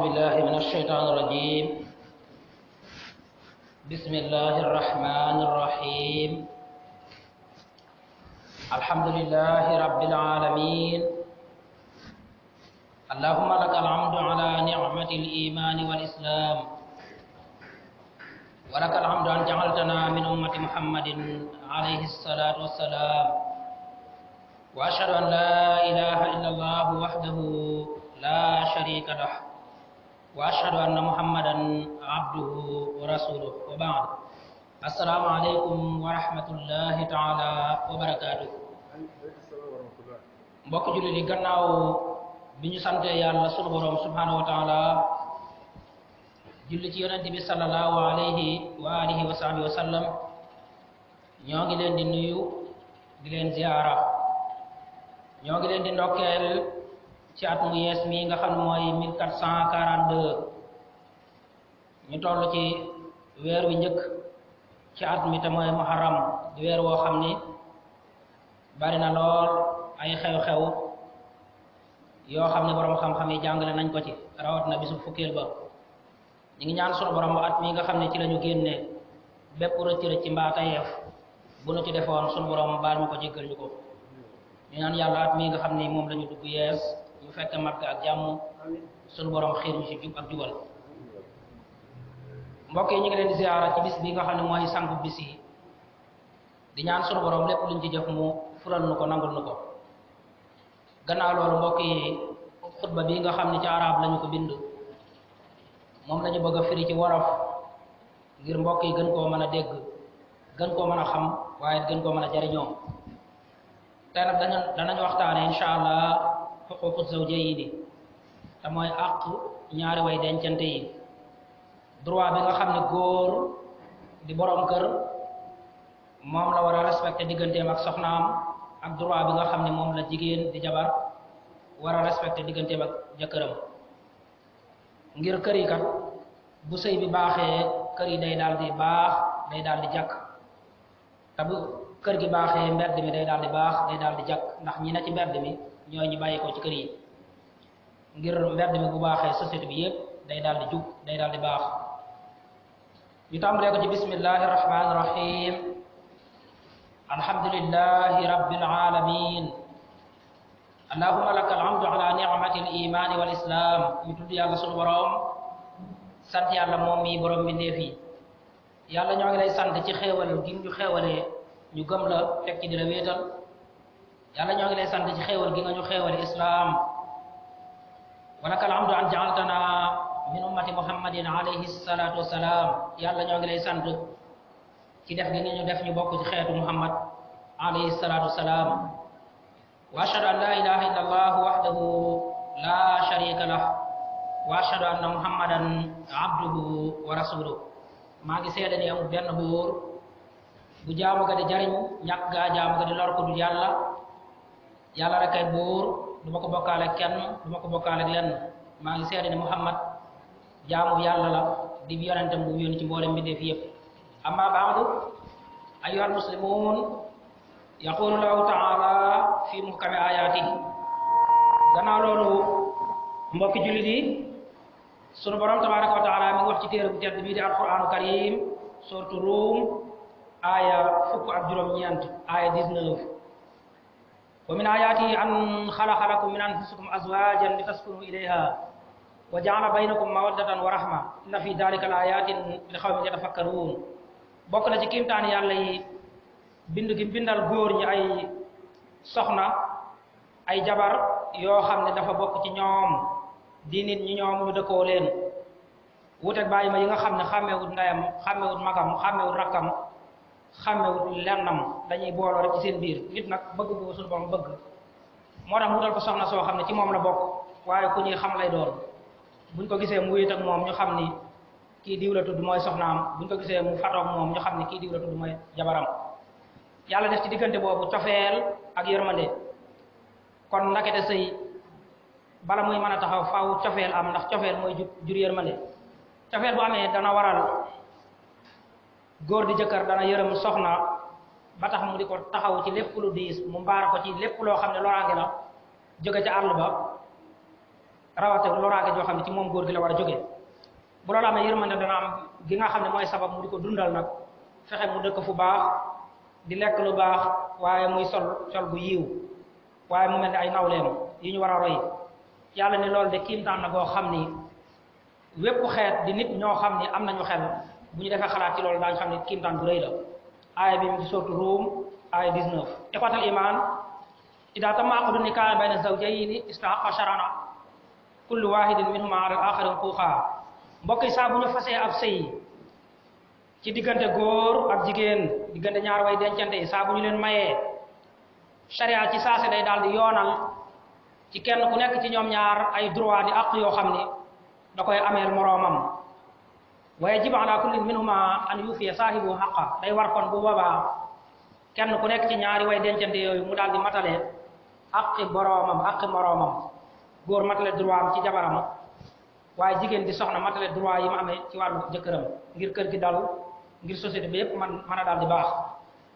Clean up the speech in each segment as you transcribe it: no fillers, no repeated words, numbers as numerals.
بالله من الشيطان الرجيم. بسم الله الرحمن الرحيم. الحمد لله رب العالمين. اللهم لك الحمد على نعمة الإيمان والإسلام، ولك الحمد أن جعلتنا من أمة محمد عليه الصلاة والسلام، وأشهد أن لا إله إلا الله وحده لا شريك له، وأشهد أن محمدا عبده ورسوله، وبعد. السلام عليكم ورحمة الله تعالى وبركاته. mbokk jullit yi gannaaw bi ñu sante yàlla sunu borom subhanahu wa taala julli ci yonent bi sallallahu alayhi wa alihi wa sahbihi wa sallam, ñoo ngi leen di nuyu di leen ziyaara, ñoo ngi leen di ndokkeel ci at mu yees mi nga xam ne mooy 1442 ñu toll ci weer wi njëkk ci at mi te mooy muharram di weer woo xam ni bari na lool ay xew-xew yoo xam ne borom xam-xam yi jàngale nañ ko ci, rawat na bisu fukkeel ba. ñu ngi ñaan sunu borom at mi nga xam ne ci lañu génne bépp rëcc ci mbaa tayeef bu nu ci defoon sunu borom baal ma ko jéggal ñu ko. ñu ñaan yàlla at mi nga xam ne moom lañu dugg yees ñu fekk mat ak jàmm, sunu borom xiir ñu ci jub ak jubal. mbokk yi ñu ngi leen di ziyaara ci bis bi nga xam ne mooy sangu bis yi, di ñaan sunu borom lépp luñ ci jëf mu fulal nu ko nangul nu ko. gannaaw loolu mbokk yi, xutba bi nga xam ne ci arab lañu ko bind moom lañu bëgg a firi ci wolof ngir mbokk yi gën koo mën a dégg, gën koo mën a xam, waaye gën koo mën a jariñoo. tey nag danañ waxtaane insha allah xuquuqu zawjayni, te mooy àq ñaari way dencante yi, droit bi nga xam ne góor di boroom kër moom la war a respecté digganteem ak soxnaam, ak droit bi nga xam ne moom la jigéen di jabar war a respecté digganteem ak jëkkëram. ngir kër yi kat bu sëy bi baaxee kër yi day daal di baax, day daal di jàkk, te bu kër gi baaxee mbedd mi day daal di baax, day daal di jàkk, ndax ñi ne ci mbedd mi ñooy ñu bàyyi ko ci kër yi. ngir mbedd mi bu baaxee société bi yépp day daal di jub, day daal di baax. ñu tàmbalee ko ci bismillahi rahmani rahim. alhamdulillahi rabbil alamin. allahumma laka alhamdu ala ni'mati al-iman wal islam. ñu tudd yàlla sunu borom, sant yàlla moom mi borom mbindeef yi. yàlla ñoo ngi lay sant ci xéewal gi ñu xéewalee ñu gëm la teg ci di la wéetal. yàlla ñoo ngi lay sant ci xéewal gi nga ñu xéewale islam. wa laka alhamdu an ja'altana min ummati muhammadin alayhi salatu wassalam. yàlla ñoo ngi lay sant ci def gi nga ñu def ñu bokk ci xeetu muhammad alayhi salatu wassalam. wa ashhadu an la ilaha illa allah wahdahu la sharika lah, wa ashhadu anna muhammadan abduhu wa rasuluhu. maa ngi seede ni amul benn buur bu jaamu ga di jariñ, ñàkk gaa jaamu ga di lor ko dul yàlla. yàlla rek ay buur, du ma ko bokkaale kenn, du ma ko bokkaale lenn. maa ngi seede ni muhammad jaamu yàlla la, di yonentam bu yónni ci mboolem mbindeef yépp. amma ba'du, ayyuhal muslimun, yaqulu lahu ta'ala fi muhkami ayatihi. gannaaw loolu mbokki jullit yi, sunu borom tabaraka wa taala mi ngi wax ci téere bu tedd bii di alquranu karim, suratu Rum aaya fukk ak juróom-ñeent, aaya 19. wa min ayatihi an xalaqa lakum min anfusikum azwajan litaskunu ilayha wa ja'ala baynakum mawaddatan wa rahma inna fi dhalika la ayatin li qawmin yatafakkarun. bokk na ci kiimtaan yàlla yi bind gi bindal góor ñi ay soxna, ay jabar yoo xam ne dafa bokk ci ñoom di nit ñi ñoom ñu dëkkoo leen. wuuteeg bàyyi ma yi nga xam ne xàmmewut ndeyam, xàmmewut magam, xàmmewut rakkam, xàmmewut lennam, dañuy booloo rek ci seen biir. nit nag bëgg bu suñu borom bëgg moo tax mu wutal ko soxna soo xam ne ci moom la bokk, waaye ku ñuy xam lay doon. buñ ko gisee mu wéet ak moom ñu xam ni kii diw la tudd mooy soxnaam, buñ ko gisee mu fatoog moom ñu xam ni kii diw la tudd mooy jabaram. yàlla def ci diggante boobu cofeel ak yërmande. kon ndakete sëy bala muy mën a taxaw faaw cofeel am, ndax cofeel mooy jur yërmande. cofeel bu amee dana waral góor di jëkkër dana yërëm soxna ba tax mu di ko taxaw ci lépp lu diis, mu mbaar ko ci lépp loo xam ne loraange la jóge ca àll ba rawate loraange joo xam ne ci moom góor gi la war a jógee bu loolu amee yërmande dana am gi nga xam ne mooy sabab mu di ko dundal nag fexe mu dëkk fu baax di lekk lu baax waaye muy sol bu yiiw waaye mu mel ne ay nawleem yi ñu war a roy yàlla ni loolu de kiimtaan na boo xam ni wépp xeet di nit ñoo xam ni am nañu xel bu ñu defee xalaat ci loolu daañu xam ne kiimtaan bu rëy la aaya bi mu ci sourate Rum aaya 19 ikhwatal iman ida tamma aqdu nikah bayna zawjayni istahaqqa shar'an kullu wahidin minhuma ala al-akhari huquqa mbokk yi saa bu ñu fasee ab sëy ci diggante góor ak jigéen diggante ñaar way dencante yi saa bu ñu leen mayee sharia ci saase day daal di yoonal ci kenn ku nekk ci ñoom ñaar ay droit di àq yoo xam ni da koy ameel moroomam wa yajibu ala kulli minhuma an yufiya saahibu haqqa day war kon bu boobaa kenn ku nekk ci ñaari way dencante yooyu mu daal di matale àqi boroomam àqi moroomam góor matale droit am ci jabaram waaye jigéen di soxna matale droit yi mu amee ci wàllu jëkkëram ngir kër gi dal ngir société bi yépp man mën a daal di baax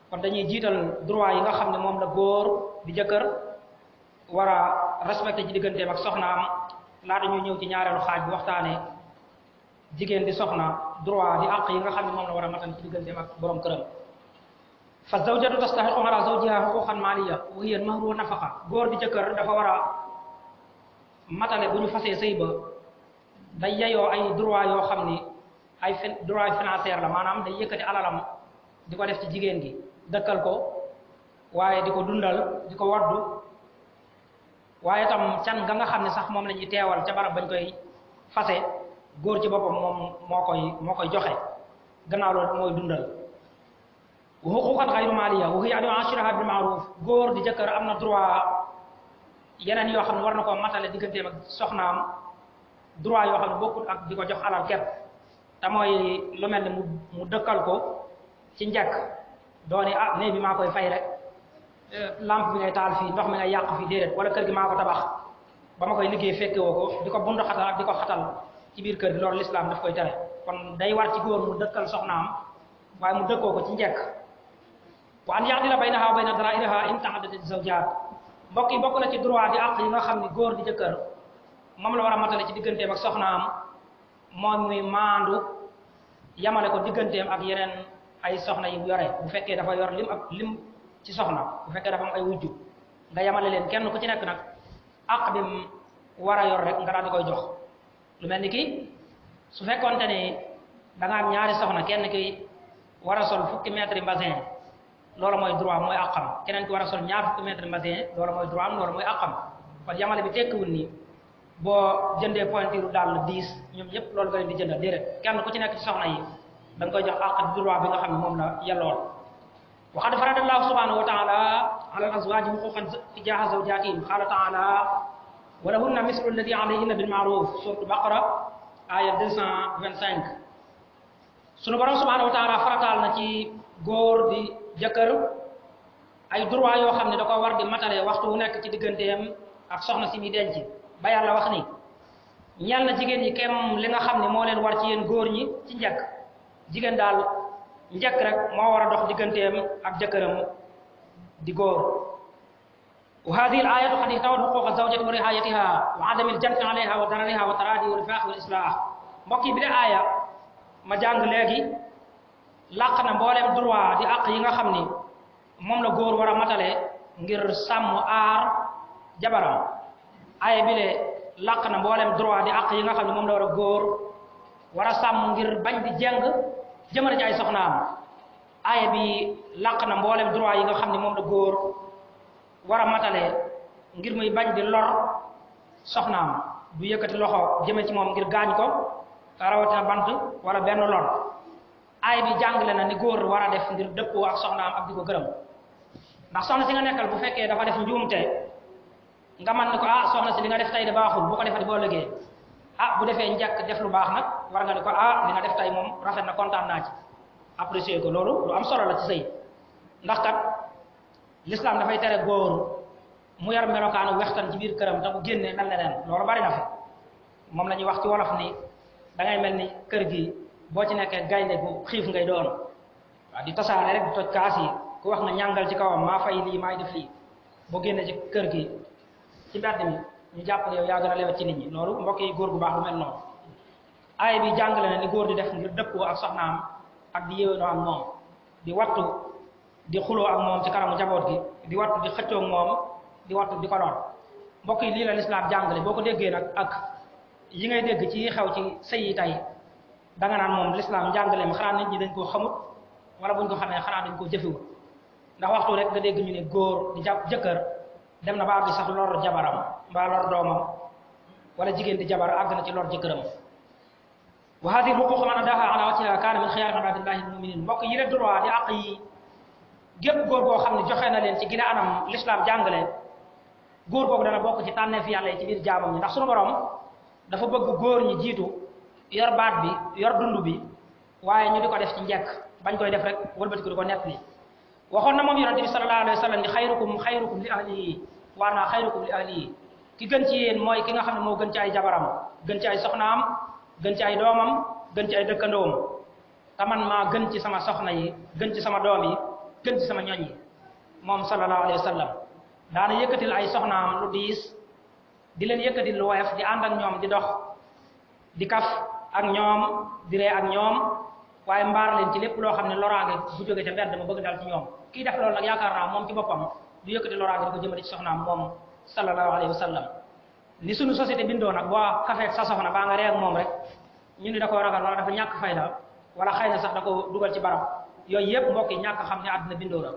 kon dañuy jiital droit yi nga xam ne moom la góor di jëkkër war a respecté ci digganteem ak soxnaam laata ñuy ñëw ci ñaareelu xaaj bi waxtaane jigéen di soxna droit di àq yi nga xam ne moom la war a matal ci digganteem ak borom këram fa zawjatu tastahiqu ala zawjiha huquqan maliya wa hiya al-mahru wa nafaqa góor di jëkkër dafa war a matale bu ñu fasee sëy ba day yeyoo ay droit yoo xam ni ay droit financière la maanaam day yëkkati alalam di ko def ci jigéen gi dëkkal ko waaye di ko dundal di ko waddu waaye tam can nga xam ne sax moom la ñuy teewal ca barab bañ koy fase góor ci boppam moom moo koy joxe gannaaw loolu mooy dundal wa huquqan ghayru maliya wa hiya an yu'ashiraha bil ma'ruf góor di jëkkër am na droit yeneen yoo xam ne war na koo matale digganteem ak soxnaam droit yoo xam ne bokkut ak di ko jox alal kepp te mooy lu mel ni mu dëkkal ko ci njëkk dooni néeg bi maa koy fay rek lampe bi ngay taal fii ndox mi ngay yàq fii déedéet wala kër gi maa ko tabax ba ma koy liggéey fekke woo ko di ko bundu xatal ak di ko xatal ci biir kër gi loolu lislaam daf koy tere kon day war ci góor mu dëkkal soxnaam waaye mu dëkkoo ko ci njëkk wa an ya'dila baynaha wa bayna dara'iriha in ta'addadat zawjaat mbokk yi bokk na ci droit di àq yi nga xam ni góor di jëkkër moom la war a matale ci digganteem ak soxnaam moom muy maandu yamale ko digganteem ak yeneen ay soxna yi yore bu fekkee dafa yor lim ci soxna bu fekkee dafa am ay wujju nga yamale leen kenn ku ci nekk nag àq bi mu war a yor rek nga daal di koy jox lu mel ni ki su fekkonte ni da nga am ñaari soxna kenn ki war a sol fukki mètre mbasin loolu mooy droit mooy àqam keneen ki war a sol ñaar fukki mètre mbasin loolu mooy droit am loolu mooy àqam kon yamale bi tekkiwul ni boo jëndee pointure daal 10 ñoom ñëpp loolu nga leen di jëndal déedéet kenn ku ci nekk ci soxna yi da nga koy jox àq droit bi nga xam ne moom la yellool wa qad farada Allahu subhanahu wa ta'ala ala al-azwaji huquqan tijaha zawjatihim qala ta'ala wa lahunna mislu alladhi alayhinna bil ma'ruf sourate Baqara aya 225 sunu borom subhanahu wa ta'ala farataal na ci góor di jëkkër ay droit yoo xam ne da ko war di matale waxtu wu nekk ci digganteem ak soxna si muy denc ba yàlla wax ni ñeel na jigéen ñi kem li nga xam ne moo leen war ci yéen góor ñi ci njëkk jigéen daal njëkk rek moo war a dox digganteem ak jëkkëram di góor wa hadhihi al-ayatu qad ihtawat huquqa zawjati wa ri'ayatiha wa 'adami al-janfi 'alayha wa darariha wa taradi wa rifaq wal islah mbokk yi bi de aaya ma jàng léegi làq na mbooleem droit di àq yi nga xam ni moom la góor war a matale ngir sàmm aar jabaram aaya bi le làq na mbooleem droit di àq yi nga xam ne moom la war a góor war a sàmm ngir bañ di jeng jëmale ci ay soxnaam aaya bi làq na mbooleem droit yi nga xam ne moom la góor war a matale ngir muy bañ di lor soxnaam du yëkkati loxo jëme ci moom ngir gaañ ko rawatina bant wala benn lor aaya bi jàngale na ni góor war a def ngir dëppoo ak soxnaam ak di ko gërëm ndax soxna si nga nekkal bu fekkee dafa def njuumte nga man ni ko soxna si li nga def tey de baaxul bu ko defati boo liggéey bu defee njëkk def lu baax nag war nga ni ko li nga def tey moom rafet na kontaan naa ci apprécier ko loolu lu am solo la ci sëy ndax kat l'islam dafay tere góor mu yar melokaanu wextan ci biir këram te bu génnee mel neneen loolu bari na fi moom la ñuy wax ci wolof ni da ngay mel ni kër gi boo ci nekkee gaynde gu xiif ngay doon waaw di tasaare rek di toj kaas yi ku wax nga ñàngal ci kawam maa fay lii maay def lii boo génnee ci kër gi ci mbedd mi ñu jàpp ne yow yaa gën a lewet ci nit ñi loolu mbokk yi góor gu baax lu mel noonu aaya bi jàngale na ni góor di def ngir dëppoo ak soxnaam ak di yéwénoo ak moom di wattu di xuloo ak moom ci kanamu njaboot gi di wattu di xëccoo ak moom di wattu di ko lor mbokk yi lii la lislaam jàngale boo ko déggee nag ak yi ngay dégg ci xew ci sëy yi tey danga naan moom lislaam jàngaleem xanaa nit ñi dañ koo xamut wala buñ ko xamee xanaa dañ koo jëfewut ndax waxtu rek nga dégg ñu ne góor di jàpp jëkkër dem na ba àgg sax lor jabaram mbaa lor doomam wala jigéen di jabar àgg na ci lor jëkkëram wa hadihi huquq man adaha ala wajhiha kaana min xiyaari ibadillahi almuminin mbokk yi le droit di àq yi gépp góor goo xam ne joxe na leen ci gine anam l'islam jàngale góor googu dana bokk ci tànneef yàlla yi ci biir jaamam ñi ndax suñu borom dafa bëgg góor ñi jiitu yor baat bi yor dund bi waaye ñu di ko def ci njekk bañ koy def rek wëlbati ko di ko nett li waxoon na moom yonente bi sallallahu alayhi wa sallam ni xayrukum li ahlihi wa ana xayrukum li ahlihi ki gën ci yéen mooy ki nga xam ne moo gën ci ay jabaram gën ci ay soxnaam gën ci ay doomam gën ci ay dëkkandoom te man maa gën ci sama soxna yi gën ci sama doom yi gën ci sama ñoñ yi moom sallallahu alayhi wa sallam daana yëkkatil ay soxnaam lu diis di leen yëkkatil lu woyof di ànd ak ñoom di dox di kaf ak ñoom di ree ak ñoom waaye mbaar leen ci lépp loo xam ne loraange bu jóge ca mbedd ma bëgg dal ci ñoom kii def loolu nag yaakaar naa moom ci boppam du yëkkati loraange di ko jëmale ci soxnaam moom sallallahu alayhi wa sallam ni suñu société bindoo nag boo kafeek sa soxna baa nga ree ak moom rek ñu ni da koo ragal wala dafa ñàkk fayda wala xëy na sax da ko dugal ci barab yooyu yëpp mbokk yi ñàkk xam ne àddina bindoo la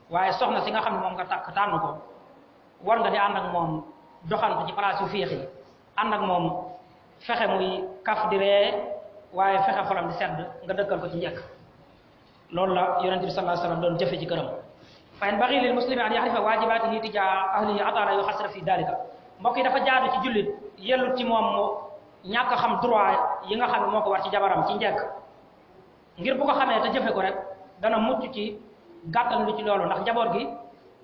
waaye soxna si nga xam ne moom nga takk tànn ko war nga di ànd ak moom doxantu ci place yu féex yi ànd ak moom fexe muy kaf di ree waaye fexe xolam di sedd nga dëkkal ko ci njëkk loolu la yonente bi sallallahu alayhi wasallam doon jëfe ci këram fa in baxi lil muslimi an yaxrifa waajibaatihi tijaa ahlihi ataala yu xasira fi dalika mbokk yi dafa jaadu ci jullit yellut ci moom mu ñàkk xam droit yi nga xam ne moo ko war ci jabaram ci njëkk ngir bu ko xamee te jëfe ko rek dana mucc ci gàttal lu ci loolu ndax njaboot gi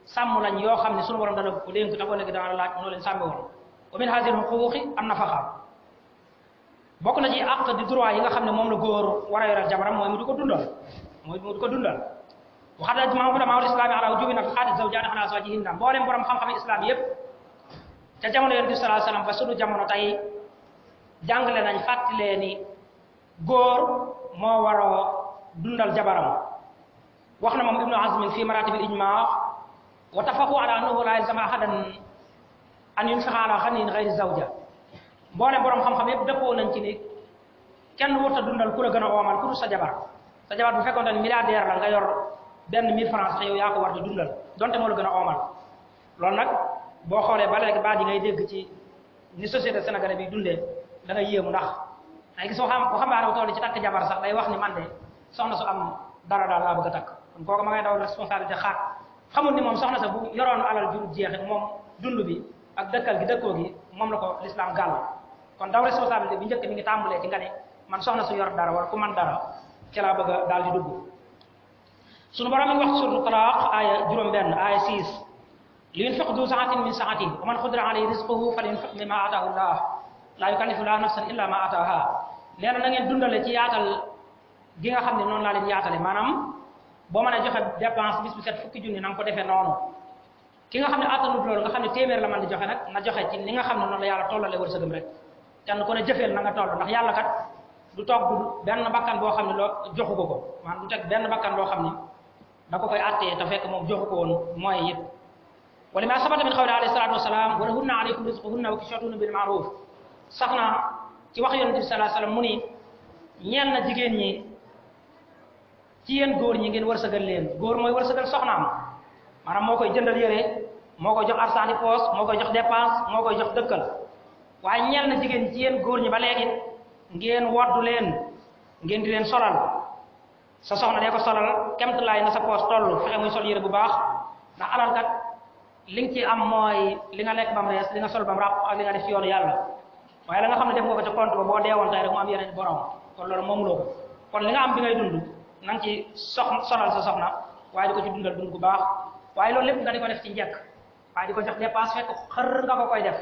sàmm lañ yoo xam ne sunu borom dana ko dénk te ko léegi dana laaj noo leen sàmme woon wa min hadhihi al-huquqi an-nafaqa bokk na ci àq di droit yi nga xam ne moom la góor war a yoral jabaram mooy mu di ko dundal waxat ajmaa ulamaa'ul islaami ala wujuubi nafaqaati zawjaati ala azwaajihinna mboolem borom xam-xam islam yépp ca jamono yonent bi sallallahu alayhi wasallam ba sunu jamono tey jàngale nañ fàttalee ni góor moo war a dundal jabaram wax na moom ibnu azmin fi maratib al ijmaa wa tafaqu ala annahu la yalzama ahadan an yunfiqa ala ghaniyin ghayri zawja mboolem borom xam-xam yépp dëppoo nañ ci ni kenn warta dundal ku la gën a oomal ku dul sa jabar bu fekkoon ne milliardaire la nga yor benn 1000 francs sax yow yaa ko war di dundal donte moo la gën a oomal loolu nag boo xoolee ba léegi baat yi ngay dégg ci ni société sénégalaise bi dundee da ngay yéemu ndax ay gis waxambaane bu toll ci takk jabar sax day wax ni man de soxna su am dara daal laa bëgg a takk kon kooku ma ngay daw responsabilité xaat xamul ni moom soxna sa bu yoroon alal juru jeexe moom dund bi ak dëkkal gi dëkkoo gi moom la ko l'islam gàll kon daw responsabilité bi njëkk mi ngi tàmbalee ci nga ne man soxna su yor dara wala ku man dara ci laa bëgg a daal di dugg sunu borom mi ngi wax suratu talaaq aaya juróom-benn aaya 6 li yunfiq du sa'atin min sa'atihi wa man qudira alayhi rizquhu falyunfiq mimma ataahu Allah laa yukallifu llaahu nafsan illa ma ataaha nee na ngeen dundale ci yaatal gi nga xam ne noonu laa leen yaatale maanaam boo mën a joxe dépense bis bu set fukki junni na nga ko defee noonu ki nga xam ne attanut loolu nga xam ne téeméer la mën di joxe nag na joxe ci li nga xam ne noonu la yàlla tollale wërsëgam rek kenn ku ne jëfeel na nga toll ndax yàlla kat du togg benn bakkan boo xam ne loo joxu ko maanaam du teg benn bakkan boo xam ne da ko koy attee te fekk moom joxu ko woon mooy yëpp wala ma sabata min xawli alayhi salaatu wasalaam wa lahunna alaykum rizquhunna wa kiswatuhunna bil ma'ruf sax na ci wax yonent bi sallallahu alayhi wasallam mu ni ñeel na jigéen ñi ci yéen góor ñi ngeen wërsëgal leen góor mooy wërsëgal soxnaam maanaam moo koy jëndal yére moo koy jox arsaani poos moo koy jox dépense moo koy jox dëkkal waaye ñeel na jigéen ñi ci yéen góor ñi ba léegi ngeen woddu leen ngeen di leen solal sa soxna dee ko solal kemtulaay na sa poos toll fexe muy sol yére bu baax ndax alal kat li nga ci am mooy li nga lekk bam rees li nga sol bam ràpp ak li nga def ci yoonu yàlla waaye la nga xam ne def nga ko ca compte ba boo deewoon tey rek mu am yeneen borom kon loolu moomuloo ko kon li nga am bi ngay dund na nga ci solal sa soxna waaye di ko ci dundal dund gu baax waaye loolu lépp nga di ko def ci njëkk waaye di ko jox dépense fekk xër nga ko koy def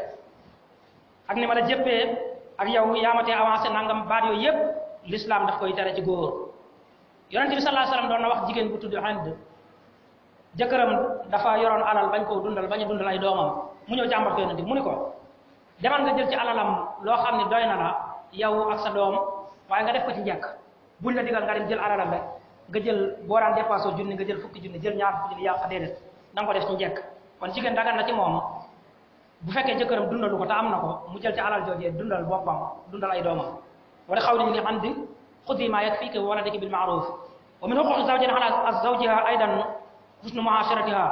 ak ni ma la jëppee ak yow yaamatee avancé nangam baat yooyu yëpp l'islam daf koy tere ci góor yonente bi sallallahu alayhi wasallam doon na wax jigéen bu tudd Hind jëkkëram dafa yoroon alal bañ koo dundal bañ a dundal ay doomam mu ñëw jàmbat ko yonente bi mu ni ko demal nga jël ci alalam loo xam ne doy na la yow ak sa doom waaye nga def ko ci njëkk buñ la digal nga dem jël alalam rek nga jël boo daan dépassé junni nga jël fukki junni jël ñaar fukki junni yàq déedéet da nga ko def ci njëkk kon jigéen dagan na ci moom bu fekkee jëkkëram dundalu ko te am na ko mu jël ci alal joojee dundal boppam dundal ay doomam wala xawli li andi xudi ma yakfika wa waladika bil ma'ruf wa min huquqi zawjin ala zawjiha aidan husnu mu'asharatiha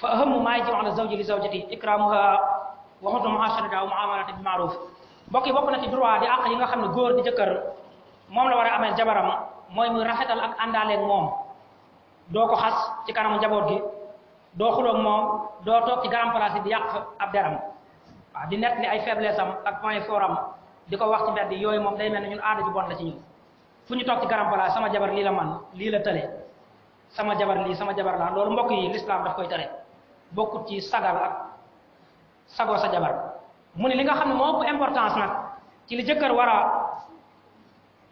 fa ahammu ma yajibu ala zawji li zawjati ikramuha wa husnu mu'asharatiha wa mu'amalati bil ma'ruf mbokk yi bokk na ci droit di àq yi nga xam ne góor di jëkkër moom la war a amee jabaram mooy muy rafetal ak àndaaleeg moom doo ko xas ci kanamu njaboot gi doo xuloog moom doo toog ci garam place di yàq ab deram waaw di nekk li ay faiblesse am ak point fort am di ko wax ci mbedd yooyu moom day mel ne ñun aada ju bon la ci ñun fu ñu toog ci garam place sama jabar lii la man lii la tële sama jabar lii sama jabar la loolu mbokk yi l'islam daf koy tere bokkut ci sagal ak sagoo sa jabar mu ne li nga xam ne moo ëpp importance nag ci li jëkkër war a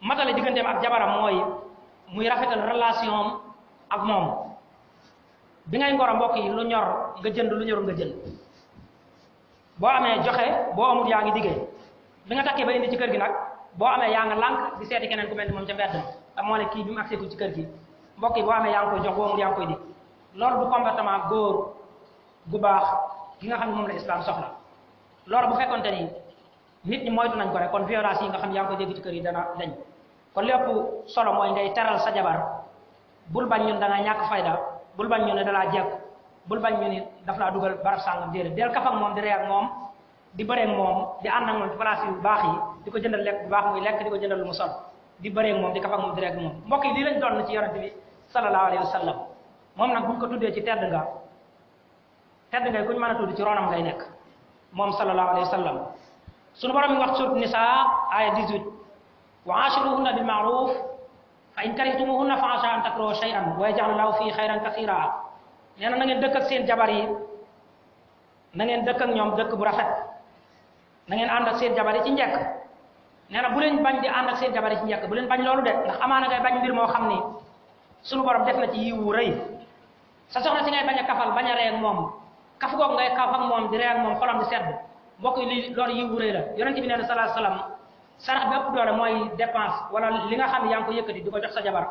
matale digganteem ak jabaram mooy muy rafetal relation ak moom bi ngay ngoro mbokk yi lu ñor nga jënd lu ñorul nga jënd boo amee joxe boo amul yaa ngi diggee bi nga takkee ba indi ci kër gi nag boo amee yaa nga lànk di seeti keneen ku mel ni moom ca mbedd ak moo ne kii bi mu agseeku ci kër gi mbokk yi boo amee yaa ngi koy jox boo amul yaa ngi koy dig loolu du comportement góor gu baax gi nga xam ne moom la islam soxla loolu bu fekkonte ni nit ñi moytu nañ ko rek kon violence yi nga xam ne yaa ngi koy dégg ci kër yi dana dañ kon lépp solo mooy ngay teral sa jabar bul bañ ñun da nga ñàkk fayda bul bañ ñu ne dalaa jekk bul bañ ñu ni daf laa dugal barab sàngam déedéet del kaf ak moom di ree ak moom di bëree ak moom di ànd ak moom ci place yu baax yi di ko jëndal lekk bu baax muy lekk di ko jëndal lu mu sol di bëree ak moom di kaf ak moom di ree ak moom mbokk yi lii lañ doon ci yonent bi sallallahu alayhi wa sallam moom nag buñ ko tuddee ci tedd ngay kuñ mën a tudd ci ronam ngay nekk moom sallallahu alayhi wa sallam sunu borom mi wax surat Nisaa aya 18 wa ashiruhunna bil ma'ruf fa in karihtumuhunna fa asa an takrahu shay'an wa yaj'al lahu fihi khayran kathira nee na ngeen dëkk ak seen jabar yi na ngeen dëkk ak ñoom dëkk bu rafet na ngeen ànd ak seen jabar yi ci njëkk nee na bu leen bañ di ànd ak seen jabar yi ci njëkk bu leen bañ loolu de ndax amaana ngay bañ mbir moo xam ni sunu borom def na ci yiwu rëy sa soxna si ngay bañ a kafal bañ a ree ak moom kaf googu ngay kaf ak moom di ree ak moom xolam di sedd mbokk yi li loolu yiwu rëy la yonent bi nee na sallallahu alayhi wasallam sarax bi ëpp doole mooy dépense wala li nga xam ne yaa ngi ko yëkkati di ko jox sa jabar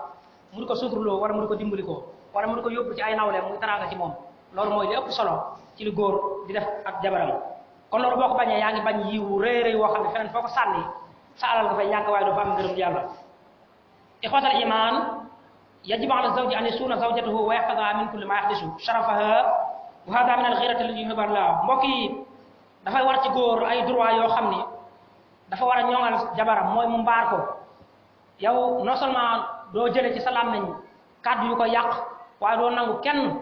mu di ko suturloo wala mu di ko dimbali ko wala mu di ko yóbbu ci ay nawleem muy taraanga ci moom loolu mooy li ëpp solo ci li góor di def ak jabaram kon loolu boo ko bañee yaa ngi bañ yiwu rëy rëy woo xam ne feneen foo ko sànni sa alal nga fay ñàkk waaye doo fa am ngërëm yàlla ixwatal iman yajibu ala zawji an yasuna zawjatahu wa yaxfadaha min kulli ma yaxdisu sharafaha wa hada min al ghirati allati yuhibbu Allah mbokk yi dafay war ci góor ay droit yoo xam ni dafa war a ñoŋal jabaram mooy mu mbaar ko yow non seulement doo jële ci sa làmmiñ kàddu yu ko yàq waaye doo nangu kenn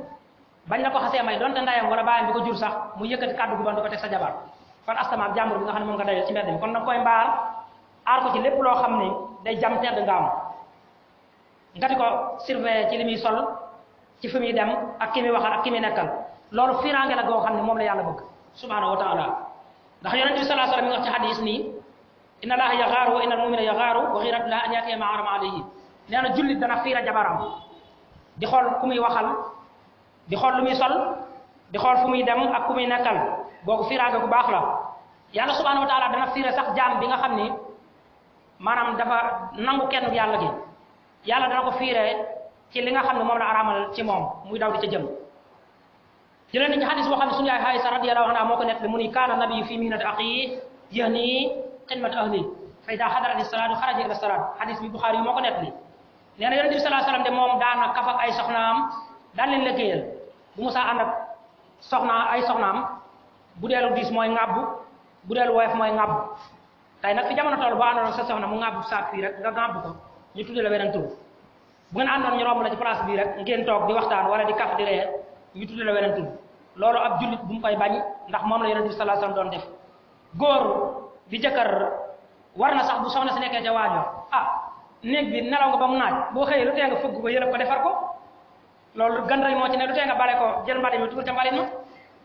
bañ la ko xasee may donte ndayam wala bàyyam bi ko jur sax mu yëkkati kàddu gu ban di ko teg sa jabar fan astamaak jàmbur bi nga xam ne moom nga dayal ci mbedd mi kon nag koy mbaar aar ko ci lépp loo xam ne day jam tedd nga am nga di ko surveiller ci li muy sol ci fi muy dem ak ki muy waxal ak ki muy nekkal loolu fiiraange la goo xam ne moom la yàlla bëgg subhanahu wa taala ndax yonent bi sallallahu alayhi wasallam mi wax ci hadis nii inna allaha yaxaaru wa inna almumina yaxaaru wa xiratullah an yaqiya ma harama alayhi nee na jullit dana fiira jabaram di xool ku muy waxal di xool lu muy sol di xool fu muy dem ak ku muy nekkal boobu fiiraange gu baax la yàlla subhanahu wa taala dana fiira sax jaam bi nga xam ni maanaam dafa nangu kenn yàlla gi yàlla dana ko fiire ci li nga xam ne moom la araamal ci moom muy daw di ca jëm jëlee nañu xadis boo xam ne suñu yaay Aysa radiyallahu anha moo ko nekk mu ni kaana nabi fi mihnati axi yahni xidmat ahli fa ida xadarati salaatu xaraja ila salaat xadis bi Buxaari yi moo ko nekk li nee na yonent bi sallallahu alayhi wasallam de moom daana kaf ak ay soxnaam daan leen liggéeyal bu musaa ànd ak ay soxnaam bu deelu diis mooy ŋàbbu bu deelu woyof mooy ŋàbbu tey nag fi jamono toll boo àndoon sa soxna mu ŋàbbu saak fii rek nga ŋàbbu ko ñu tudde la weneen tur bu ngeen àndoon ñu romb la ci place bii rek ngeen toog di waxtaan wala di kaf di ree ñu tudde la weneen tur loolu ab jullit bu mu koy bañ ndax moom la yonent bi sallallahu alayhi wasallam doon def góor di jëkkër war na sax bu soxna si nekkee ca waañoo néeg bi nelaw nga ba mu naaj boo xëyee lu tee nga fëgg ko yëlëb ko defar ko loolu gan rey moo ci ne lu tee nga bale ko jël mbali mi tugal ca mbali ma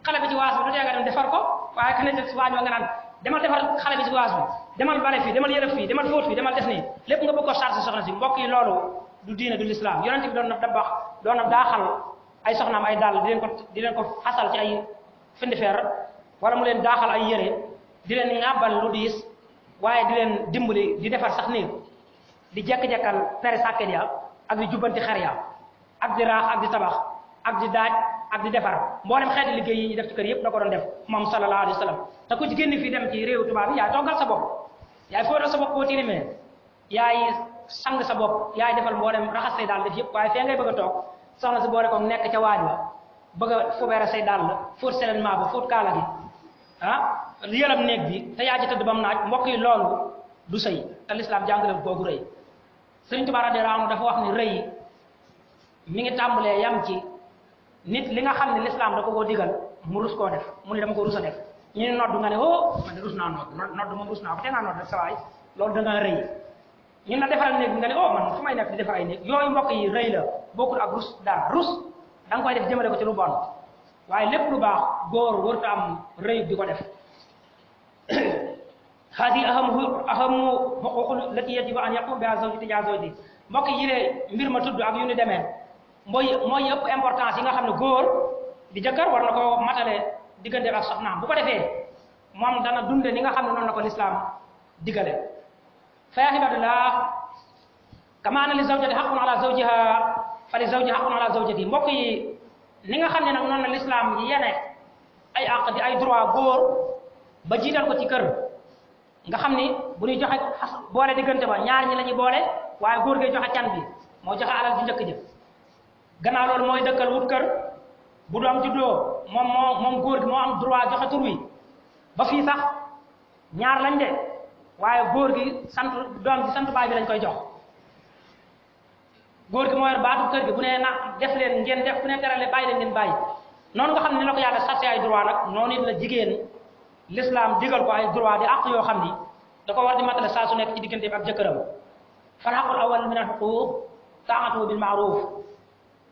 xale bi ci waas bi lu tee nga dem defar ko waaye ka ne ci waañoo nga naan demal defar xale bi ci waas bi demal bale fii demal yëlëb fii demal fóot fii demal def nii lépp nga bëgg ko charge soxna si mbokk yi loolu du diine du l'islam yonent bi doon na dabax doon na daaxal ay soxnaam ay dàll di leen ko xasal ci ay findi feer wala mu leen daaxal ay yére di leen ŋàbbal lu diis waaye di leen dimbali di defar sax néeg di jekk-jekkal pere sàkket ya ak di jubbanti xer ya ak di raax ak di tabax ak di daaj ak di defar mboolem xeeti liggéey yi ñu def ci kër yëpp da ko doon def moom sallallahu alayhi wa sallam te ku ci génn fii dem ci réewu tubaab yi yaay toggal sa bopp yaay fóotal sa bopp boo tilimee yaay sang sa bopp yaay defal mboolem raxas say daal def yëpp waaye fee ngay bëgg a toog soxna si boole ko nekk ca waaj wa bëgg a fobeere say dàll fóot selenment ba fóot kaala gi yëlam néeg bi te yaa ci tëdd ba mu naaj mbokk yi loolu du sëy te lislaam jàngale googu rëy Sëriñ Tuubaa radiyallaahu anhu dafa wax ni rëy mi ngi tàmbalee yam ci nit li nga xam ne lislaam da ko koo digal mu rus koo def mu ne dama ko rus a def ñu ne nodd nga ne man de rus naa nodd moom rus naa ko te ngaa nodd rek sa waay loolu da ngaa rëy ñun la defaral néeg bi nga ne man fu may nekk di defar ay néeg yooyu mbokk yi rëy la bokkul ak rus dara rus da nga koy def jëmale ko ci lu bon waaye lépp lu baax góor warut am rëy di ko def hadi ahamu xuququl lati yajibu an yaqum biha zawji tijaa zawji mbokk yi de mbir ma tudd ak yu ni demee mooy ëpp importance yi nga xam ne góor di jëkkër war na ko matale diggante ak soxnaam bu ko defee moom dana dunde ni nga xam ne noonu la ko lislaam digale fa yaa ibadallah kama anna li zawjati haqqun ala zawjiha fa li zawji haqqun ala zawjati mbokk yi ni nga xam ne nag noonu la lislaam yi yene ay àq di ay droit góor ba jiital ko ci kër nga xam ni bu ñuy joxe boole diggante ba ñaar ñi la ñuy boole waaye góor gee joxe can bi moo joxe alal ji njëkk jëf gannaaw loolu mooy dëkkal wut kër bu doom juddoo moom góor gi moo am droit joxe tur wi ba fii sax ñaar lañ de waaye góor gi sant doom ji sant baay bi lañ koy jox góor gi moo yor baatu kër gi bu ne na def leen ngeen def bu ne terale bàyyi leen ngeen bàyyi noonu nga xam ne ni la ko yàlla sàtte ay droit nag noonu it la jigéen l'islam digal ko ay droit di àq yoo xam ni da ko war di matale saa su nekk ci diggante bi ak jëkkëram fal haqqul awwal min al huquq taa'atuhu bil ma'ruf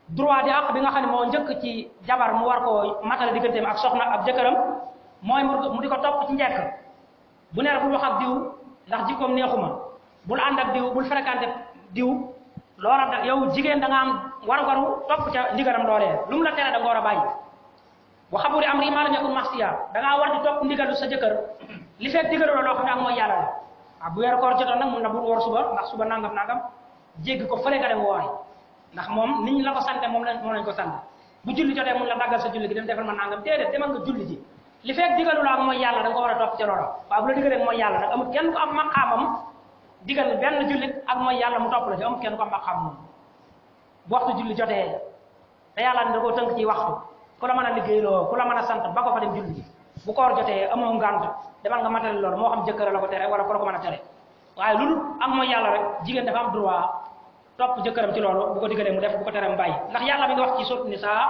droit di àq bi nga xam ne moo njëkk ci jabar mu war koo matale diggante bi ak soxna ak jëkkëram mooy mu di ko topp ci njekk bu neer bul wax ak diw ndax jikkoom neexuma bul ànd ak diw bul fréquenté diw loola da yow jigéen da nga am waru topp ca ndigalam loolee lu mu la tere da nga war a bàyyi wa xaburi amri maa lam yakun ma'siya da ngaa war di topp ndigalu sa jëkkër li fekk digalu la loo xam ne ak mooy yàlla la waaw bu weeru koor jotoon nag mun na bul woor suba ndax suba nangam jéggi ko fële nga dem woori ndax moom nit ñi la ko sante moom lañ ko sant bu julli jotee mun la daggal sa julli gi dem defal ma nangam déedéet demal nga julli ji li fekk digalu la ak mooy yàlla da nga ko war a topp ca loola waaw bu la digalee mooy yàlla nag amul kenn ko am maqaamam digal benn jullit ak mooy yàlla mu topp la ci amul kenn ko am maqaam moom bu waxtu julli jotee te yàlla ne da koo tënk ci waxtu ku la mën a liggéeyloo ku la mën a sant ba ko fa dem julli ji bu koor jotee amoo ngànt demal nga matale loolu moo xam jëkkër la ko tere wala ku la ko mën a tere waaye loolu ak mooy yàlla rek jigéen dafa am droit topp jëkkëram ci loolu bu ko digalee mu def bu ko teree mu bàyyi ndax yàlla mi nga wax ci sourate Nisaa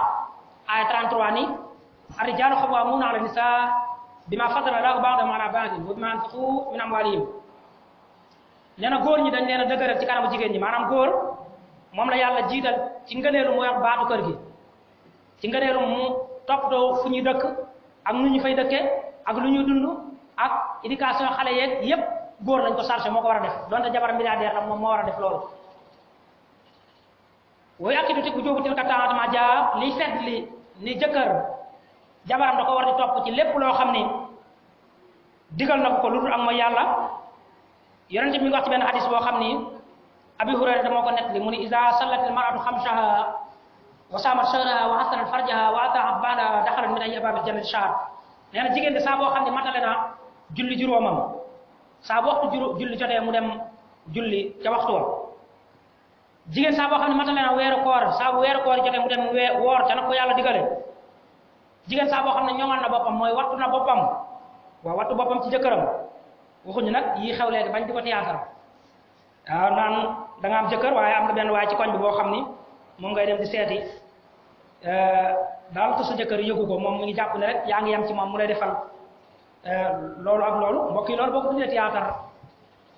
ay 33 ni ar-rijaalu qawwaamuuna ala nisaa bimaa faddala llaahu ba'dahum alaa ba'din wa bimaa anfaquu min amwaalihim nee na góor ñi dañ leen a dëgëral ci kanamu jigéen ñi maanaam góor moom la yàlla jiital ci ngëneelu mu yor baatu kër gi ci ngëneelu mu toppatoo fu ñuy dëkk ak nu ñu fay dëkkee ak lu ñuy dund ak éducation xale yeeg yépp góor lañ ko chargé moo ko war a def donte jabar milliardaire la moom moo war a def loolu wooyu akkidu ti bu jóobu til ka taatama jaa liy fedd li ni jëkkër jabaram da ko war di topp ci lépp loo xam ni digal na ko lu dul ak mooy yàlla yonente mi ngi wax ci benn hadis boo xam ni Abi Hurayra damoo ko nekk li mu ni iza sallatil mar'atu xamsaha wa saamat shahraha wa hasanat farjaha wa ata'at ba'laha daxalat min ayyi abwaabil jannati sha'r nee na jigéen de saa boo xam ne matale na julli juróomam saa bu waxtu julli jotee mu dem julli ca waxtu wa jigéen saa boo xam ne matale na weeru koor saa bu weeru koor jotee mu dem woor ca nag ko yàlla digale jigéen saa boo xam ne ñoŋal na boppam mooy wattu na boppam waaw wattu boppam ci jëkkëram waxuñu nag yii xew léegi bañ di ko tiyaatar waaw naan da nga am jëkkër waaye am na benn waaye ci koñ bi boo xam ni moom ngay dem di seeti daal te sa jëkkër yëgu ko moom mu ngi jàpp ne rek yaa ngi yem ci moom mu lay defal loolu ak loolu mbokk yi loolu boo ko tuddee théâtre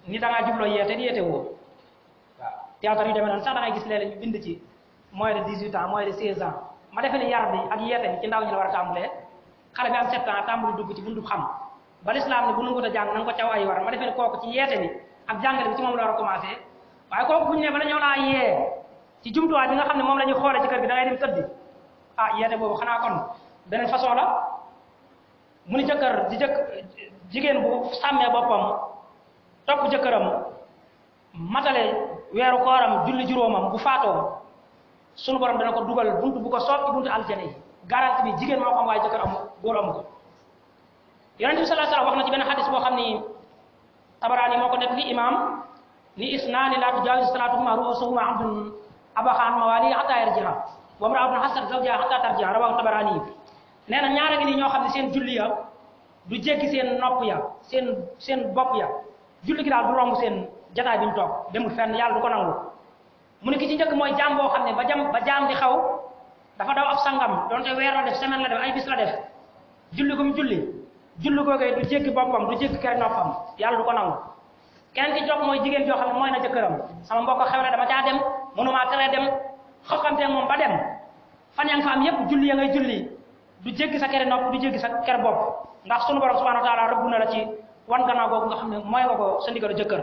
ni da ngaa jubloo yeete di yeete woo waaw théâtre yu demee noonu sax da ngay gis léeg-léeg ñu bind ci moins de 18 ans moins de 16 ans ma defe ni yar bi ak yeete bi ci ndaw ñi la war a tàmbalee xale bi am 7 ans tàmbali dugg ci bundu xam ba lislaam ni bu nangut a jàng na nga ko caw ay war ma defe ni kooku ci yeete bi ak jàngale bi ci moom la war a commencé waaye kooku bu ñu ne ba la ñëw laa yee ci jumtuwaay bi nga xam ne moom la ñuy xoolee ci kër gi da ngay dem tëddi yeete boobu xanaa kon beneen façon la mu ni jëkkër jigéen bu sàmmee boppam topp jëkkëram matale weeru kooram julli juróomam bu faatoo sunu borom dana ko dugal buntu bu ko soob ci buntu aljana yi garanti bi jigéen moo ko am waaye jëkkër amu góor amu ko yonente bi sallallahu alayhi wasallam wax na ci benn xadis boo xam ni Tabaraani moo ko nekk li imam ni isnaani laa tujaawizu salaatuhuma ru'uusahuma abdun abaxa an mawaali hatta yarji'a wa imra'atun hasat zawjaha hatta tarji'a rawahu Tabaraani nee na ñaara ngi nii ñoo xam ne seen julli ya du jéggi seen nopp ya seen bopp ya julli gi daal du romb seen jataay bi ñu toog demul fenn yàlla du ko nangu mu ne ki ci njëkk mooy jaam boo xam ne ba jaam di xaw dafa daw ab sangam donte weer la def semaine la def ay bis la def julli gu mu julli googee du jéggi boppam du jéggi kër noppam yàlla du ko nangu kenn ci jox mooy jigéen joo xam ne mooy na jëkkëram sama mbokk xewle dama caa dem mënumaa tere dem xoqanteeg moom ba dem fan ya nga fa am yépp julli ya ngay julli du jéggi sa kër nopp du jéggi sa kër bopp ndax sunu borom subhanahu wa taala rëbb na la ci wan gannaaw googu nga xam ne mooy nga ko sa ndigalu jëkkër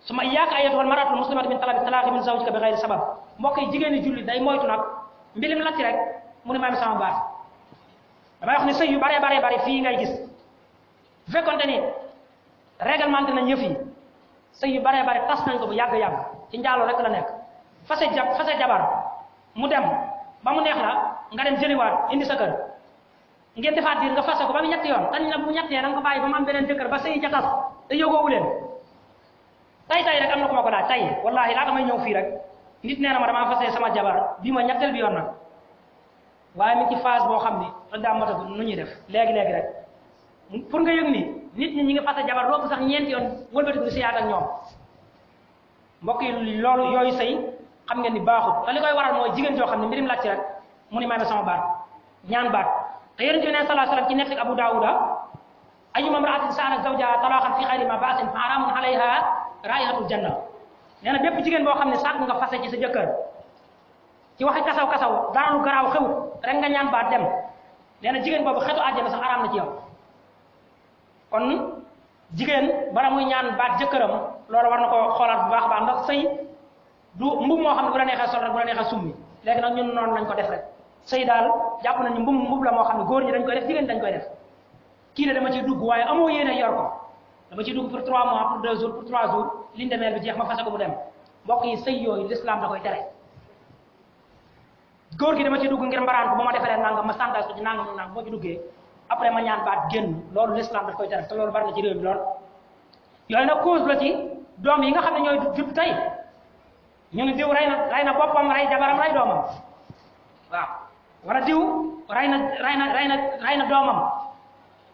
suma iyaaka ayyatuhal mar'atul muslimatu min talabi talaaqi min zawjika bi ghayri sabab mbokk yi jigéen ñi julli day moytu nag mbilim lacc rek mu ne may sama baat damay wax ne sëy yu bare fii ngay gis bu fekkonte ni réglementé nañ yëf yi sëy yu bare tas nañ ko bu yàgg-yàgg ci njaaloo rek la nekk fase jabar mu dem ba mu neex la nga dem jëliwaat indi sa kër ngeen defaat diir nga fase ko ba mu ñetti yoon dañ la bu ñettee da nga ko bàyyi ba mu am beneen jëkkër ba sëy ca tas te yógoowu leen tay rek am na ko ma ko laaj tay wallahi laa damay ñëw fii rek nit nee na ma damaa fase sama jabar bii ma ñetteel bi yoon nag waaye mi ci phase boo xam ni daa matagu nu ñuy def léegi rek pour nga yëg ni nit ñi ngi fase jabar loolu sax ñeenti yoon wëlbatiku di siyaat ak ñoom mbokk yi loolu yooyu sëy xam ngeen ni baaxut te li koy waral mooy jigéen joo xam ne mbirim làcc rek mu ni may ma sama baat ñaan baat te yonent bi ne sallallahu alayhi wasallam ci nekk Abu Daawuda ayyuma imra'atin sa'alat zawjaha talaqan fi ghayri ma ba'sin fa haramun 'alayha raihatul janna nee na bépp jigéen boo xam ne sàkk nga fase ci sa jëkkër ci waxi kasaw dara lu garaaw xew rek nga ñaan baat dem nee na jigéen boobu xetu àjjana sax araam na ci yow kon jigéen bala muy ñaan baat jëkkëram loolu war na ko xoolaat bu baax a baax ndax sëy du mbub moo xam ne bu la neexee sol rek bu la neexee summi léegi nag ñun noonu lañ ko def rek sëy daal jàpp nañu mbub la moo xam ne góor ñi dañ koy def jigéen dañ koy def kii ne dama ciy dugg waaye amoo yéene yor ko dama ciy dugg pour 3 mois pour 2 jours pour 3 jours ligne de mel bi jeex ma fase ko bu dem mbokk yi sëy yooyu l'islam da koy tere góor gi dama ciy dugg ngir mbaraan ko ba ma defaree nangam ma santage ko ci nangam boo ci duggee après ma ñaan baat génn loolu l'islam daf koy tere te loolu bari na ci réew mi lool yooyu nag cause la ci doom yi nga xam ne ñooy judd tey ñu ngi diw rey na boppam rey jabaram rey doomam waaw wala diw rey na doomam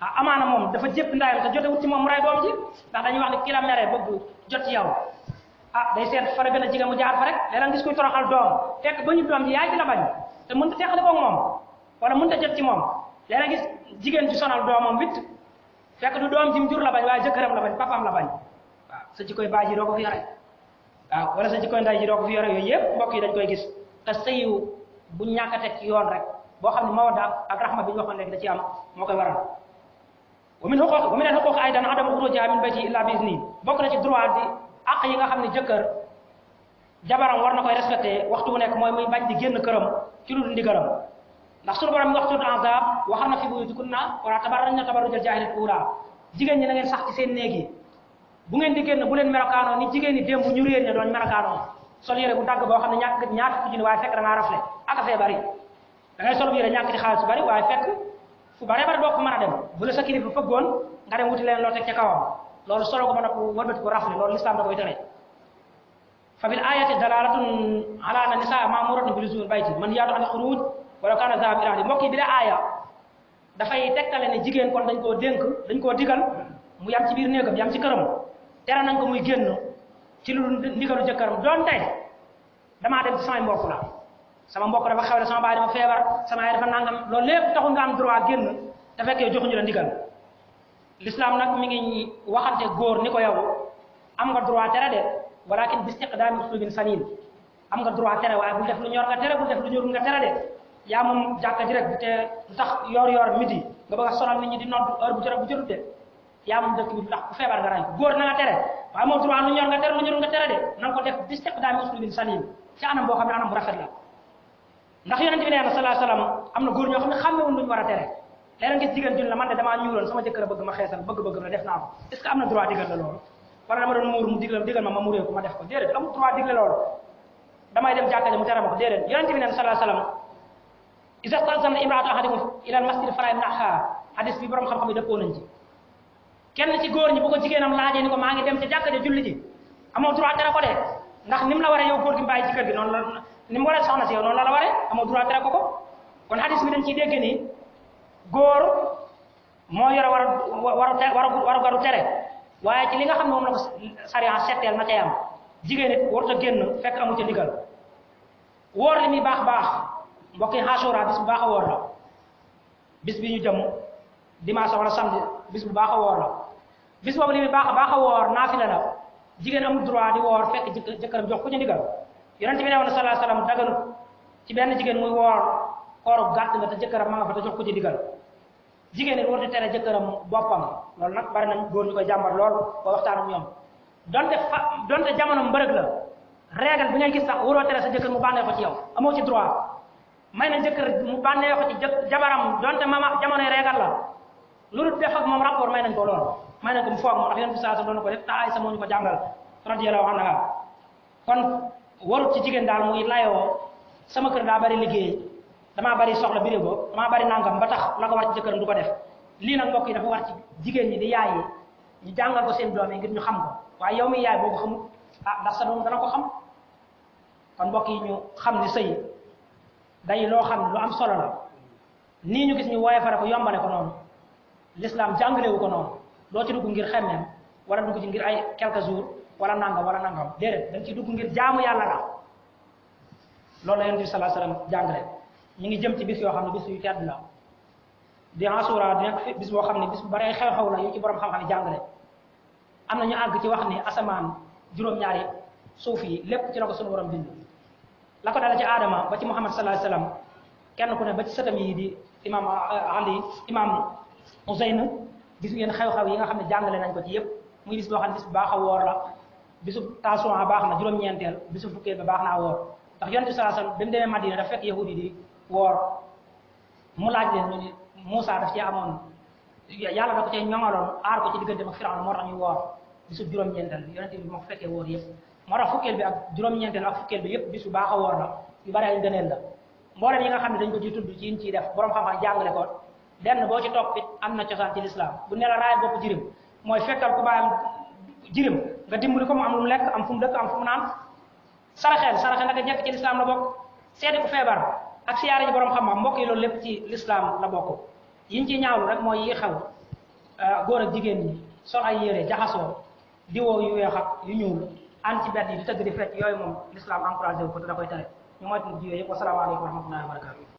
amaana moom dafa jépp ndaayam te jotewut ci moom mu rey doom ji ndax dañuy wax ne ki la mere bëgg jot ci yow day seet fa la gën a jigéen mu jaar fa rek léeg-léeg gis kuy toroxal doom fekk ba ñu doom ji yaay ci la bañ te mënut a teqale koog moom wala mënut a jot ci moom léeg-léeg gis jigéen ji sonal doomam witt fekk du doom ji mu jur la bañ waaye jëkkëram la bañ papaam la bañ waaw sa jikkoy baay ji doo ko fi yore waaw wala sa jikkoy nday ji doo ko fi yore yooyu yëpp mbokk yi dañ koy gis te sëyu bu ñàkk a teg ci yoon rek boo xam ne mawadda ak rahma bi ñu waxoon léegi da ci am moo koy waral wa min al-huquq aydan adamu xurujiha min bayti illa bi izni bokk na ci droit di àq yi nga xam ne jëkkër jabaram war na koy respecté waxtu bu nekk mooy muy bañ di génn këram ci lu dul ndigalam ndax sunu borom mi wax tuuti Ahzab waxam na fi buyutikunna wala tabarrajna tabarrujal jaahiliyatil uulaa jigéen ñi na ngeen sax ci seen néeg yi bu ngeen di génn bu leen melokaanoo ni jigéen ñi démb ñu réer ña doon melokaanoo sol yére bu dagg boo xam ne ñaar fukki junni waaye fekk da ngaa rafle ak affaire bari da ngay sol yére ñàkk ci xaalis bu bari waaye fekk fu bare doo ko mën a dem bu la sa kilifa fëggoon nga dem wuti leen loo teg ca kawam loolu solo ko mën a wëlbati ko rafle loolu l'islam da koy tere fa bil ayati dalalatun ala anna nisaa ma'muratun bi luzumil bayti man yaatu an xuruj wala kaana zahab ila ahli mbokk yi bi la aaya dafay tegtale ne jigéen kon dañ koo digal mu yam ci biir néegam yam ci këram tere nañ ko muy génn ci lu ndigalu jëkkëram doon tey damaa dem ci samay mbokk la sama mbokk dafa xewle sama baay dafa feebar sama yaay dafa nangam loolu lépp taxul nga am droit génn te fekkee joxuñu la ndigal l'islam nag mi ngi waxante góor ni ko yow am nga droit tere de walakin bi istiqdaami uslubin sanin am nga droit tere waaye bul def lu ñor nga tere bul def lu ñorul nga tere de yaa moom jàkka ji rek te du tax yor midi nga bëgg a sonal nit ñi di nodd heure bu jotut de yaa moom dëkk bi du tax ku feebar nga rey góor na nga tere waaye moom droit lu ñor nga tere lu ñorul nga tere de na nga ko def bi istiqdaami uslubin sanin ci anam boo xam ne anam bu rafet la ndax yonent bi nee na sallallahu alayhi wasallam am na góor ñoo xam ne xàmmewuñ lu ñu war a tere léeg-léeg gis jigéen jun la man de damaa ñuuloon sama jëkkër a bëgg ma xeesal bëgg-bëgg la def naa ko est ce que am na droit digal la loolu wala dama doon muur mu digal ma muree ko ma def ko déedéet amul droit digle loolu damay dem jàkka ja mu tere ma ko déedéet yonente bi neen sallallahu alayhi wasallam isa stazana imraatu ahadikum ila al masjid fala yamnaha hadis bi borom xam-xam yi dëppoo nañ ci kenn ci góor ñi bu ko jigéenam laajee ni ko maa ngi dem ca jàkka ja julli ji amoo droit tere ko de ndax ni mu la waree yow góor gi bàyyi ci kër gi noonu la ni mu waree soxna si yow noonu la waree amoo droit tere ko kon hadis bi dañ ciy dégg ni góor moo yore waru garu tere waaye ci li nga xam ne moom la ko sariya setteel na cay am jigéen it warut a génn fekk amu ca ndigal woor li muy baax mbokk yi Ashura bis bu baax a woor la bis bi ñu jëm dimanche wala samedi bis bu baax a woor la bis boobu li muy baax a woor naafila la jigéen amul droit di woor fekk jëkkëram jox ko ci ndigal yonent bi ne woon sallallahu alayhi wasallam daganut ci benn jigéen muy woor kooru gàtt nga te jëkkëram ma nga fa te jox ko ci ndigal jigéen it war di tere jëkkëram boppam loolu nag bari nañ góor ñu koy jàmbar lool ba waxtaan ak ñoom donte jamono mbërëg la régal bi ngay gis sax waroo tere sa jëkkër mu bànnee ko ci yow amoo ci droit may na jëkkër mu bànnee ko ci jabaram donte mama jamonoy régal la loolu def ak moom rapport may nañ ko lool may nañ ko mu foog moom ndax yéen bi saa doon ko def te Aysa moo ñu ko jàngal radiyallahu anha kon warut ci jigéen daal muy layoo sama kër daa bari liggéey damaa bari soxla biri bo damaa bari nangam ba tax la ko war ci jëkkëram du ko def lii nag mbokk yi dafa war ci jigéen ñi di yaay yi ñu jàngal ko seen doom yi ngir ñu xam ko waaye yow mi yaay boo ko xamul ndax sa doom dana ko xam kon mbokk yi ñu xam ni sëy day loo xam ne lu am solo la nii ñu gis ñu wooye fare ko yombale ko noonu l'islam jàngalewu ko noonu doo ci dugg ngir xemmeem wala dugg ci ngir ay quelques jours wala nangam déedéet dañ ci dugg ngir jaamu yàlla la loolu la yonent bi sallallahu alayhi wasallam jàngale ñu ngi jëm ci bis yoo xam ne bis yu tedd la di Ashura di nekk bis boo xam ne bis bu bari ay xew-xew la yu ci borom xam-xam yi jàngale am na ñu àgg ci wax ni asamaan juróom-ñaari suuf yi lépp ci la ko sunu borom bind la ko dala ci Adama ba ci Muhammad sallallahu alayhi wasallam kenn ku ne ba ci sëtam yi di imam Ali imam Uzayn gis ngeen xew-xew yi nga xam ne jàngale nañ ko ci yépp muy bis boo xam ne bis bu baax a woor la bisu Tasu'a baax na juróom-ñeenteel bisu fukkeel ba baax naa woor ndax yonent bi sallallahu alayhi wasallam bi mu demee Madina dafa fekk yahudi di woor mu laaj leen ñu ni Muusa daf cee amoon yàlla da ko cee ñoŋaloon aar ko ci diggante ak Firawna moo tax ñu woor bisu juróom-ñeenteel yonent bi moo ko fekkee woor yëpp moo tax fukkeel bi ak juróom-ñeenteel ak fukkeel bi yëpp bisu baax a woor la yu bari ay ngëneel la mboolem yi nga xam ne dañ ko ci tudd ci yiñ ciy def borom xam-xam jàngale ko benn boo ci topp it am na cosaan ci lislaam bu ne la raayal bopp jirim mooy fekkal ku baayam jirim nga dimbali ko mu am lu mu lekk am fu mu dëkk am fu mu naan saraxe naka jekk ci lislaam la bokk seeti ku feebar ak siyaare ji borom xam-xam mbokk yi loolu lépp ci lislaam la bokk yiñ ci ñaawlu rek mooy yi xew góor ak jigéen ñi sol ay yére jaxasoo diwoo yu weex ak yu ñuul ànd ci bedd yi di tëgg di fecc yooyu moom lislaam encouragé wu ko te da koy tere ñu moytu yooyu yëpp wasalaamaaleykum wa rahmatullahi wa barakatu